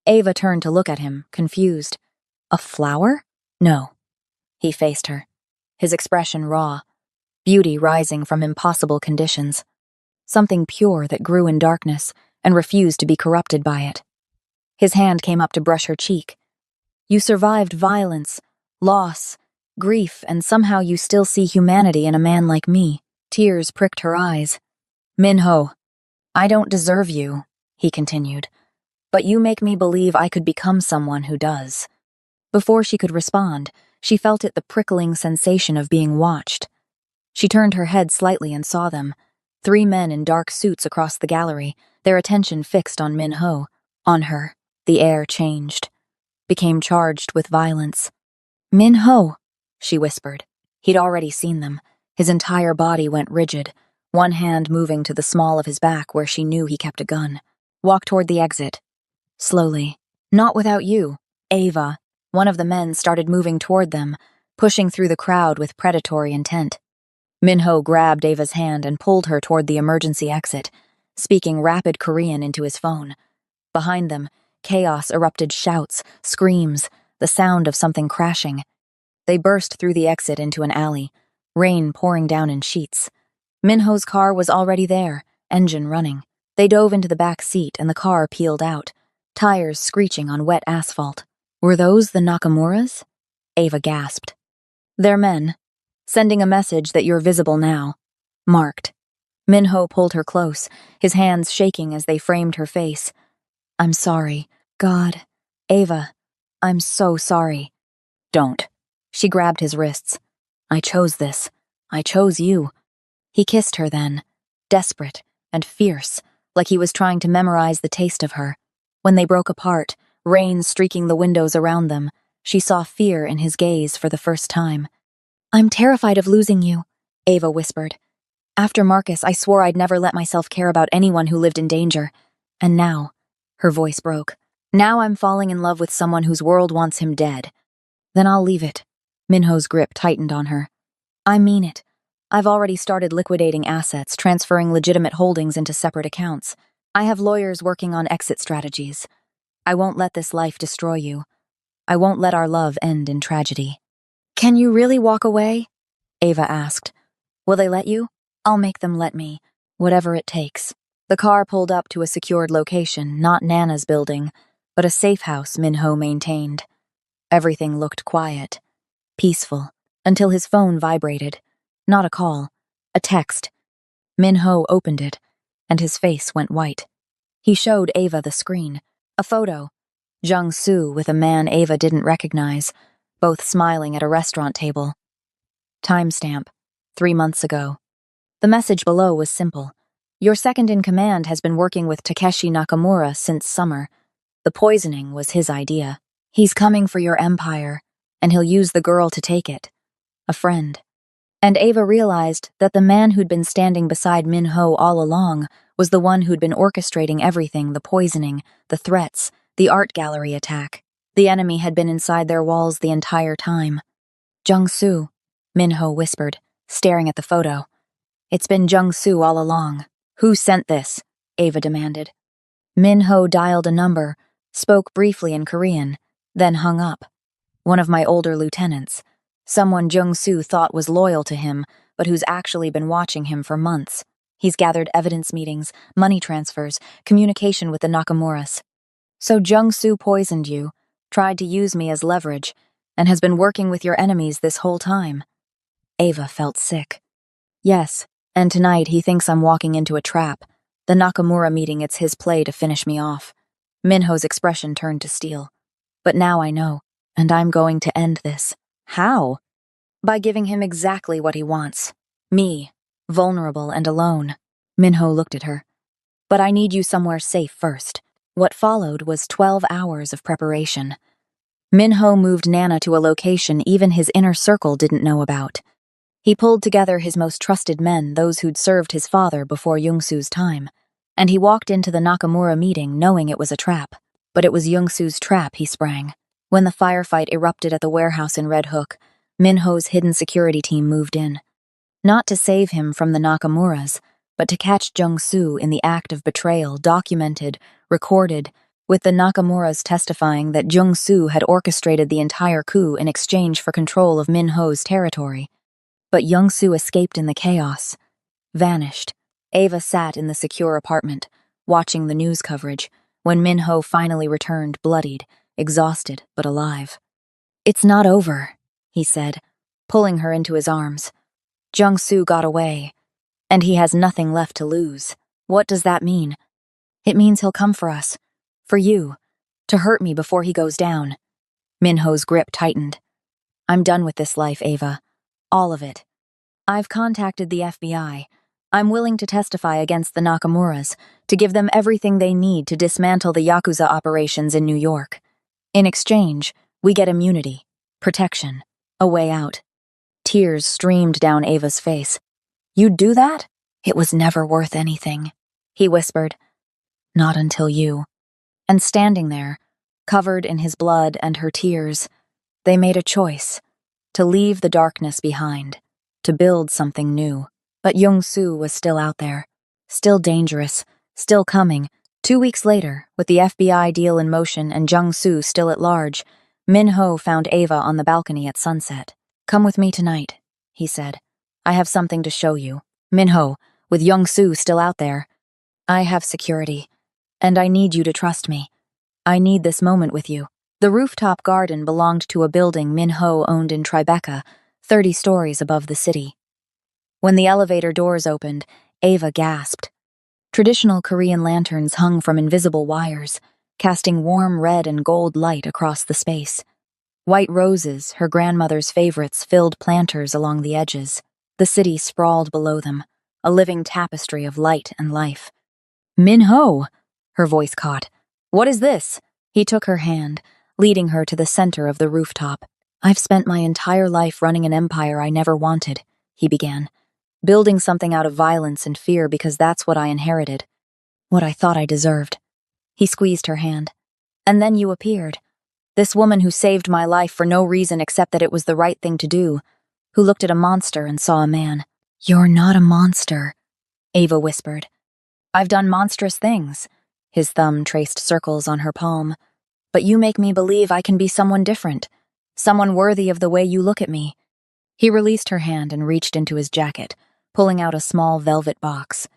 Ava turned to look at him, confused. A flower? No. He faced her, his expression raw, beauty rising from impossible conditions. Something pure that grew in darkness and refused to be corrupted by it. His hand came up to brush her cheek. You survived violence, loss, grief, and somehow you still see humanity in a man like me. Tears pricked her eyes. Min-ho, I don't deserve you, he continued. But you make me believe I could become someone who does. Before she could respond, she felt the prickling sensation of being watched. She turned her head slightly and saw them. 3 men in dark suits across the gallery, their attention fixed on Min-ho. On her, the air changed, became charged with violence. Min-ho, she whispered. He'd already seen them. His entire body went rigid, one hand moving to the small of his back where she knew he kept a gun. Walk toward the exit. Slowly. Not without you. Ava. One of the men started moving toward them, pushing through the crowd with predatory intent. Min-ho grabbed Ava's hand and pulled her toward the emergency exit, speaking rapid Korean into his phone. Behind them, chaos erupted, shouts, screams, the sound of something crashing. They burst through the exit into an alley, rain pouring down in sheets. Min-ho's car was already there, engine running. They dove into the back seat and the car peeled out, tires screeching on wet asphalt. Were those the Nakamuras? Ava gasped. They're men. Sending a message that you're visible now. Marked. Min-ho pulled her close, his hands shaking as they framed her face. I'm sorry. God. Ava. I'm so sorry. Don't. She grabbed his wrists. I chose this. I chose you. He kissed her then, desperate and fierce, like he was trying to memorize the taste of her. When they broke apart, rain streaking the windows around them, she saw fear in his gaze for the first time. I'm terrified of losing you, Ava whispered. After Marcus, I swore I'd never let myself care about anyone who lived in danger. And now, her voice broke. Now I'm falling in love with someone whose world wants him dead. Then I'll leave it. Min-ho's grip tightened on her. I mean it. I've already started liquidating assets, transferring legitimate holdings into separate accounts. I have lawyers working on exit strategies. I won't let this life destroy you. I won't let our love end in tragedy. Can you really walk away? Ava asked. Will they let you? I'll make them let me. Whatever it takes. The car pulled up to a secured location, not Nana's building, but a safe house Min-ho maintained. Everything looked quiet, peaceful, until his phone vibrated. Not a call, a text. Min-ho opened it, and his face went white. He showed Ava the screen. A photo. Jung-soo with a man Ava didn't recognize, both smiling at a restaurant table. Timestamp. 3 months ago. The message below was simple. Your second-in-command has been working with Takeshi Nakamura since summer. The poisoning was his idea. He's coming for your empire, and he'll use the girl to take it. A friend. And Ava realized that the man who'd been standing beside Min-ho all along was the one who'd been orchestrating everything, the poisoning, the threats, the art gallery attack. The enemy had been inside their walls the entire time. Jung-soo, Min-ho whispered, staring at the photo. It's been Jung-soo all along. Who sent this? Ava demanded. Min-ho dialed a number, spoke briefly in Korean, then hung up. One of my older lieutenants. Someone Jung-soo thought was loyal to him, but who's actually been watching him for months. He's gathered evidence meetings, money transfers, communication with the Nakamuras. So Jung-soo poisoned you, tried to use me as leverage, and has been working with your enemies this whole time. Ava felt sick. Yes, and tonight he thinks I'm walking into a trap. The Nakamura meeting, it's his play to finish me off. Min-ho's expression turned to steel. But now I know, and I'm going to end this. How? By giving him exactly what he wants. Me, vulnerable and alone. Min-ho looked at her. But I need you somewhere safe first. What followed was 12 hours of preparation. Min-ho moved Nana to a location even his inner circle didn't know about. He pulled together his most trusted men, those who'd served his father before Jung-soo's time, and he walked into the Nakamura meeting knowing it was a trap. But it was Jung-soo's trap he sprang. When the firefight erupted at the warehouse in Red Hook, Min-ho's hidden security team moved in. Not to save him from the Nakamuras, but to catch Jung-soo in the act of betrayal, documented, recorded, with the Nakamuras testifying that Jung-soo had orchestrated the entire coup in exchange for control of Min-ho's territory. But Jung-soo escaped in the chaos, vanished. Ava sat in the secure apartment, watching the news coverage, when Min-ho finally returned, bloodied, exhausted, but alive. It's not over, he said, pulling her into his arms. Jung-soo got away, and he has nothing left to lose. What does that mean? It means he'll come for us. For you. To hurt me before he goes down. Minho's grip tightened. I'm done with this life, Ava. All of it. I've contacted the FBI. I'm willing to testify against the Nakamuras, to give them everything they need to dismantle the Yakuza operations in New York. In exchange, we get immunity, protection, a way out. Tears streamed down Ava's face. You'd do that? It was never worth anything, he whispered. Not until you. And standing there, covered in his blood and her tears, they made a choice, to leave the darkness behind, to build something new. But Young-soo was still out there, still dangerous, still coming. 2 weeks later, with the FBI deal in motion and Jung-soo still at large, Min-ho found Ava on the balcony at sunset. Come with me tonight, he said. I have something to show you. Min-ho, with Young-soo still out there. I have security, and I need you to trust me. I need this moment with you. The rooftop garden belonged to a building Min-ho owned in Tribeca, 30 stories above the city. When the elevator doors opened, Ava gasped. Traditional Korean lanterns hung from invisible wires, casting warm red and gold light across the space. White roses, her grandmother's favorites, filled planters along the edges. The city sprawled below them, a living tapestry of light and life. Min-ho, her voice caught. What is this? He took her hand, leading her to the center of the rooftop. I've spent my entire life running an empire I never wanted, he began. Building something out of violence and fear because that's what I inherited. What I thought I deserved. He squeezed her hand. And then you appeared. This woman who saved my life for no reason except that it was the right thing to do, who looked at a monster and saw a man. You're not a monster, Ava whispered. I've done monstrous things. His thumb traced circles on her palm. But you make me believe I can be someone different, someone worthy of the way you look at me. He released her hand and reached into his jacket, pulling out a small velvet box.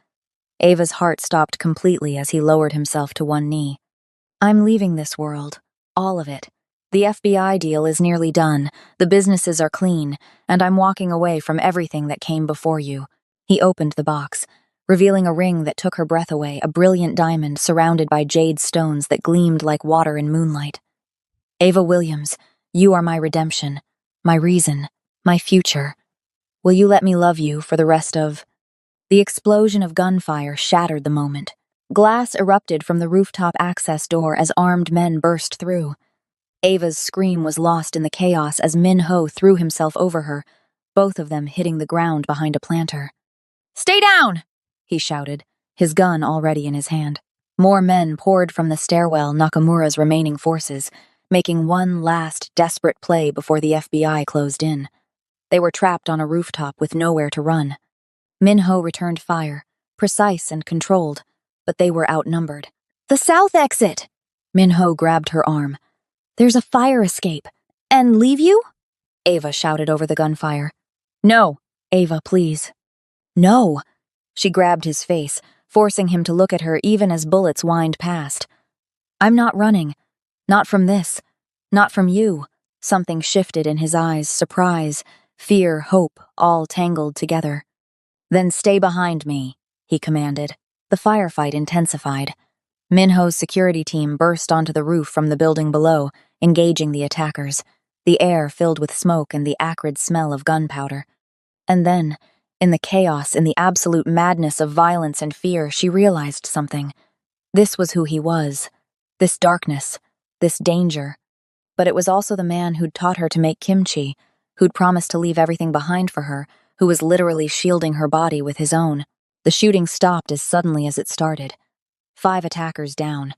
Ava's heart stopped completely as he lowered himself to one knee. I'm leaving this world, all of it. The FBI deal is nearly done, the businesses are clean, and I'm walking away from everything that came before you. He opened the box, revealing a ring that took her breath away, a brilliant diamond surrounded by jade stones that gleamed like water in moonlight. Ava Williams, you are my redemption, my reason, my future. Will you let me love you for the rest of... The explosion of gunfire shattered the moment. Glass erupted from the rooftop access door as armed men burst through. Ava's scream was lost in the chaos as Min-ho threw himself over her, both of them hitting the ground behind a planter. Stay down! He shouted, his gun already in his hand. More men poured from the stairwell, Nakamura's remaining forces, making one last desperate play before the FBI closed in. They were trapped on a rooftop with nowhere to run. Min-ho returned fire, precise and controlled, but they were outnumbered. The south exit! Min-ho grabbed her arm. There's a fire escape. And leave you? Ava shouted over the gunfire. No, Ava, please. No. She grabbed his face, forcing him to look at her even as bullets whined past. I'm not running. Not from this. Not from you. Something shifted in his eyes, surprise, fear, hope, all tangled together. Then stay behind me, he commanded. The firefight intensified. Min-ho's security team burst onto the roof from the building below, engaging the attackers, the air filled with smoke and the acrid smell of gunpowder. And then, in the chaos, in the absolute madness of violence and fear, she realized something. This was who he was. This darkness, this danger. But it was also the man who'd taught her to make kimchi, who'd promised to leave everything behind for her, who was literally shielding her body with his own. The shooting stopped as suddenly as it started. 5 attackers down.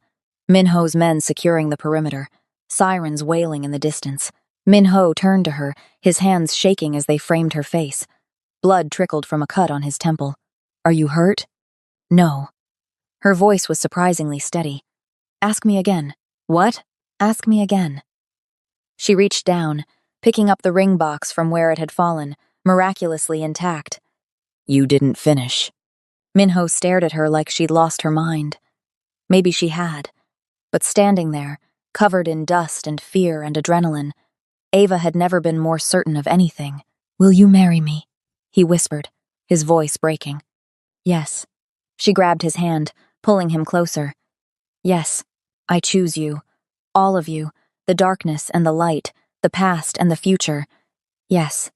Min-ho's men securing the perimeter, sirens wailing in the distance. Min-ho turned to her, his hands shaking as they framed her face. Blood trickled from a cut on his temple. Are you hurt? No. Her voice was surprisingly steady. Ask me again. What? Ask me again. She reached down, picking up the ring box from where it had fallen, miraculously intact. You didn't finish. Min-ho stared at her like she'd lost her mind. Maybe she had. But standing there, covered in dust and fear and adrenaline, Ava had never been more certain of anything. Will you marry me? He whispered, his voice breaking. Yes. She grabbed his hand, pulling him closer. Yes, I choose you. All of you. The darkness and the light, the past and the future. Yes.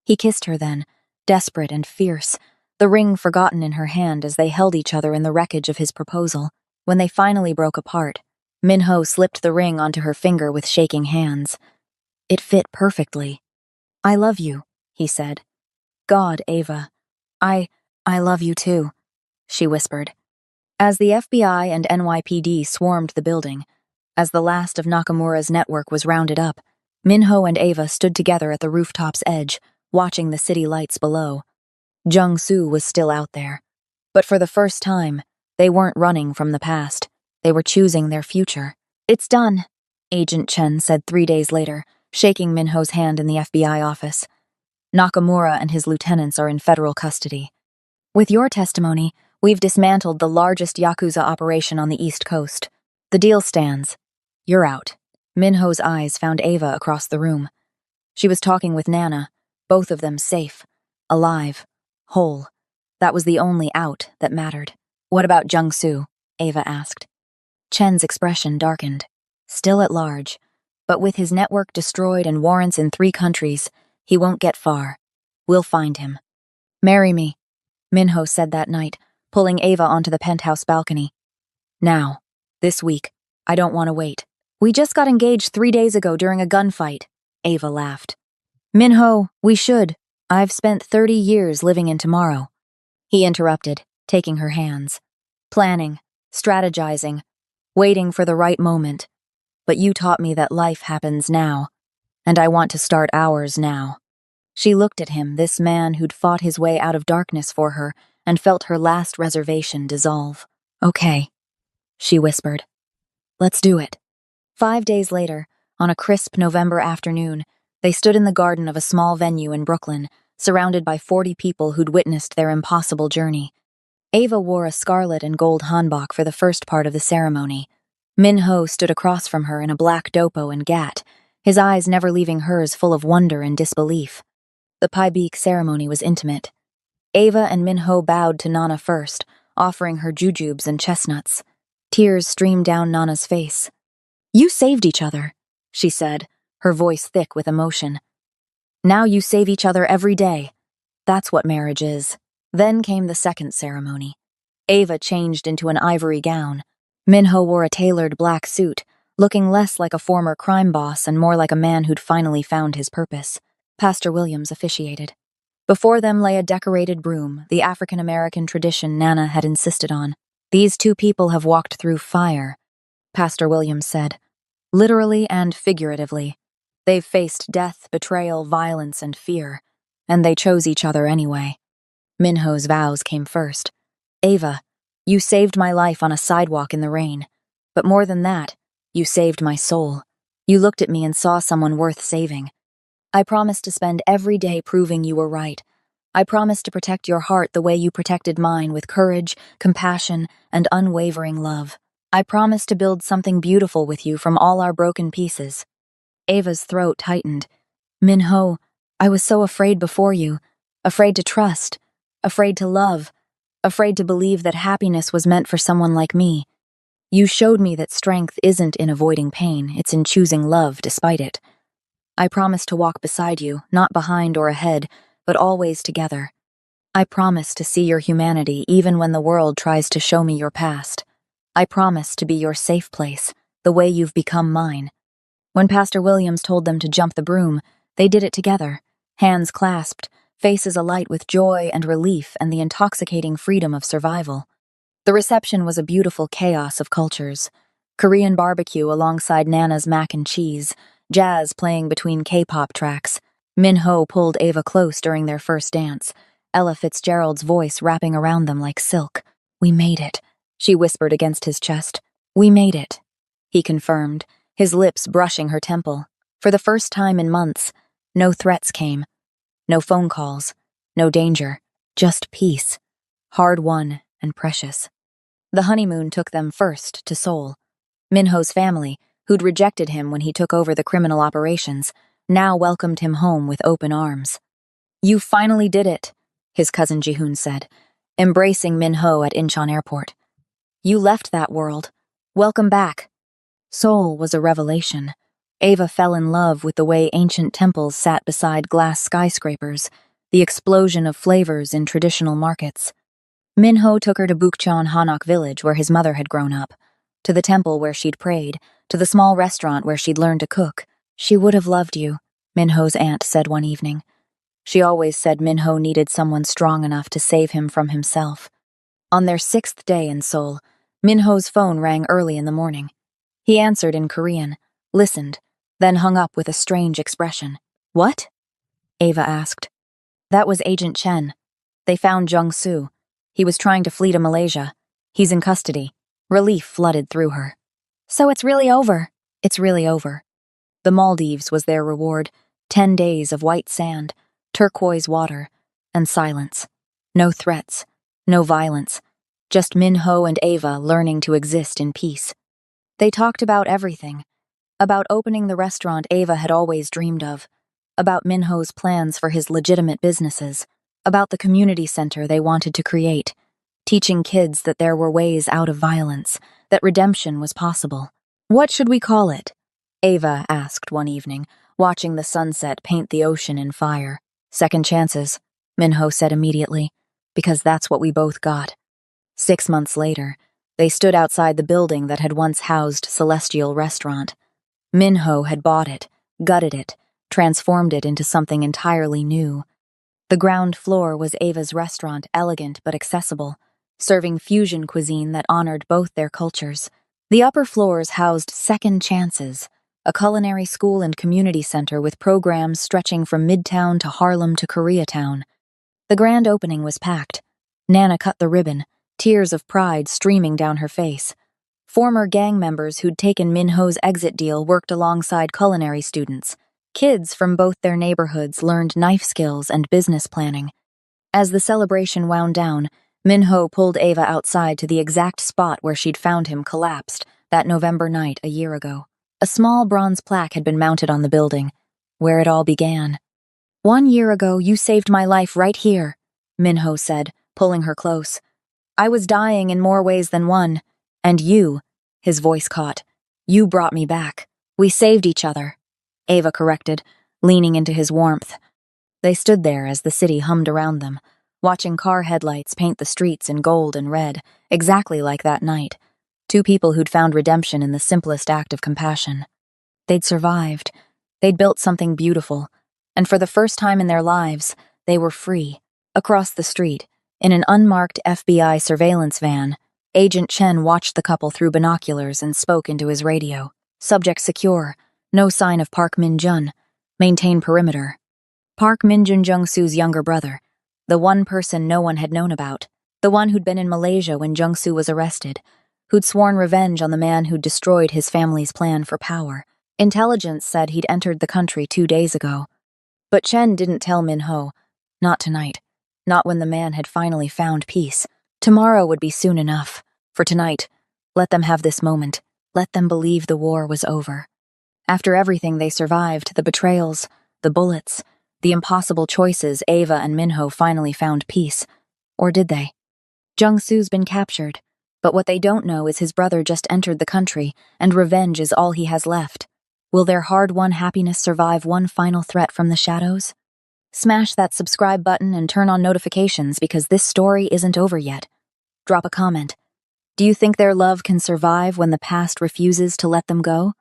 He kissed her then, desperate and fierce, the ring forgotten in her hand as they held each other in the wreckage of his proposal. When they finally broke apart, Minho slipped the ring onto her finger with shaking hands. It fit perfectly. I love you, he said. God, Ava. I love you too, she whispered. As the FBI and NYPD swarmed the building, as the last of Nakamura's network was rounded up, Minho and Ava stood together at the rooftop's edge, watching the city lights below. Jung-soo was still out there. But for the first time, they weren't running from the past. They were choosing their future. It's done, Agent Chen said 3 days later, shaking Minho's hand in the FBI office. Nakamura and his lieutenants are in federal custody. With your testimony, we've dismantled the largest Yakuza operation on the East Coast. The deal stands. You're out. Minho's eyes found Ava across the room. She was talking with Nana, both of them safe, alive, whole. That was the only out that mattered. What about Jung-soo? Ava asked. Chen's expression darkened. Still at large, but with his network destroyed and warrants in 3 countries, he won't get far. We'll find him. Marry me, Minho said that night, pulling Ava onto the penthouse balcony. Now. This week. I don't want to wait. We just got engaged 3 days ago during a gunfight, Ava laughed. Minho, we should. I've spent 30 years living in tomorrow. He interrupted, taking her hands. Planning, strategizing, waiting for the right moment. But you taught me that life happens now, and I want to start ours now. She looked at him, this man who'd fought his way out of darkness for her, and felt her last reservation dissolve. Okay, she whispered. Let's do it. 5 days later, on a crisp November afternoon, they stood in the garden of a small venue in Brooklyn, surrounded by 40 people who'd witnessed their impossible journey. Ava wore a scarlet and gold hanbok for the first part of the ceremony. Minho stood across from her in a black dopo and gat, his eyes never leaving hers, full of wonder and disbelief. The Paibik ceremony was intimate. Ava and Minho bowed to Nana first, offering her jujubes and chestnuts. Tears streamed down Nana's face. You saved each other, she said, her voice thick with emotion. Now you save each other every day. That's what marriage is. Then came the second ceremony. Ava changed into an ivory gown. Minho wore a tailored black suit, looking less like a former crime boss and more like a man who'd finally found his purpose. Pastor Williams officiated. Before them lay a decorated broom, the African-American tradition Nana had insisted on. These 2 people have walked through fire, Pastor Williams said. Literally and figuratively. They've faced death, betrayal, violence, and fear, and they chose each other anyway. Minho's vows came first. Ava, you saved my life on a sidewalk in the rain. But more than that, you saved my soul. You looked at me and saw someone worth saving. I promise to spend every day proving you were right. I promise to protect your heart the way you protected mine, with courage, compassion, and unwavering love. I promise to build something beautiful with you from all our broken pieces. Ava's throat tightened. Minho, I was so afraid before you. Afraid to trust. Afraid to love. Afraid to believe that happiness was meant for someone like me. You showed me that strength isn't in avoiding pain, it's in choosing love despite it. I promise to walk beside you, not behind or ahead, but always together. I promise to see your humanity even when the world tries to show me your past. I promise to be your safe place, the way you've become mine. When Pastor Williams told them to jump the broom, they did it together, hands clasped, faces alight with joy and relief and the intoxicating freedom of survival. The reception was a beautiful chaos of cultures. Korean barbecue alongside Nana's mac and cheese, jazz playing between K-pop tracks. Minho pulled Ava close during their first dance, Ella Fitzgerald's voice wrapping around them like silk. We made it, she whispered against his chest. We made it, he confirmed, his lips brushing her temple. For the first time in months, no threats came. No phone calls, no danger, just peace. Hard-won and precious. The honeymoon took them first to Seoul. Minho's family, who'd rejected him when he took over the criminal operations, now welcomed him home with open arms. You finally did it, his cousin Jihoon said, embracing Minho at Incheon Airport. You left that world, Welcome back. Seoul was a revelation. Ava fell in love with the way ancient temples sat beside glass skyscrapers, the explosion of flavors in traditional markets. Minho took her to Bukchon Hanok village where his mother had grown up, to the temple where she'd prayed, to the small restaurant where she'd learned to cook. She would have loved you, Minho's aunt said one evening. She always said Minho needed someone strong enough to save him from himself. On their 6th day in Seoul, Minho's phone rang early in the morning. He answered in Korean, listened, then hung up with a strange expression. What? Ava asked. That was Agent Chen. They found Jung-soo. He was trying to flee to Malaysia. He's in custody. Relief flooded through her. So it's really over. It's really over. The Maldives was their reward. 10 days of white sand, turquoise water, and silence. No threats, no violence. Just Minho and Ava learning to exist in peace. They talked about everything. About opening the restaurant Ava had always dreamed of. About Minho's plans for his legitimate businesses. About the community center they wanted to create. Teaching kids that there were ways out of violence, that redemption was possible. What should we call it? Ava asked one evening, watching the sunset paint the ocean in fire. Second chances, Minho said immediately, because that's what we both got. 6 months later, they stood outside the building that had once housed Celestial Restaurant. Minho had bought it, gutted it, transformed it into something entirely new. The ground floor was Ava's restaurant, elegant but accessible, serving fusion cuisine that honored both their cultures. The upper floors housed Second Chances, a culinary school and community center with programs stretching from Midtown to Harlem to Koreatown. The grand opening was packed. Nana cut the ribbon, tears of pride streaming down her face. Former gang members who'd taken Minho's exit deal worked alongside culinary students. Kids from both their neighborhoods learned knife skills and business planning. As the celebration wound down, Minho pulled Ava outside to the exact spot where she'd found him collapsed that November night a year ago. A small bronze plaque had been mounted on the building, where it all began. 1 year ago, you saved my life right here, Minho said, pulling her close. I was dying in more ways than one, and you, his voice caught, you brought me back. We saved each other, Ava corrected, leaning into his warmth. They stood there as the city hummed around them, watching car headlights paint the streets in gold and red, exactly like that night. 2 people who'd found redemption in the simplest act of compassion. They'd survived. They'd built something beautiful. And for the first time in their lives, they were free. Across the street, in an unmarked FBI surveillance van, Agent Chen watched the couple through binoculars and spoke into his radio. Subject secure. No sign of Park Min-jun. Maintain perimeter. Park Min-jun, Jung-soo's younger brother. The one person no one had known about. The one who'd been in Malaysia when Jung-soo was arrested. Who'd sworn revenge on the man who'd destroyed his family's plan for power. Intelligence said he'd entered the country 2 days ago. But Chen didn't tell Minho. Not tonight. Not when the man had finally found peace. Tomorrow would be soon enough. For tonight, let them have this moment. Let them believe the war was over. After everything they survived, the betrayals, the bullets, the impossible choices, Ava and Minho finally found peace. Or did they? Jung-soo's been captured. But what they don't know is his brother just entered the country, and revenge is all he has left. Will their hard-won happiness survive one final threat from the shadows? Smash that subscribe button and turn on notifications because this story isn't over yet. Drop a comment. Do you think their love can survive when the past refuses to let them go?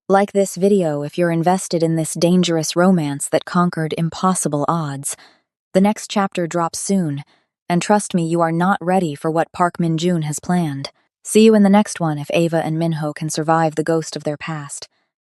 Like this video if you're invested in this dangerous romance that conquered impossible odds. The next chapter drops soon, and trust me, you are not ready for what Park Min-jun has planned. See you in the next one if Ava and Minho can survive the ghost of their past.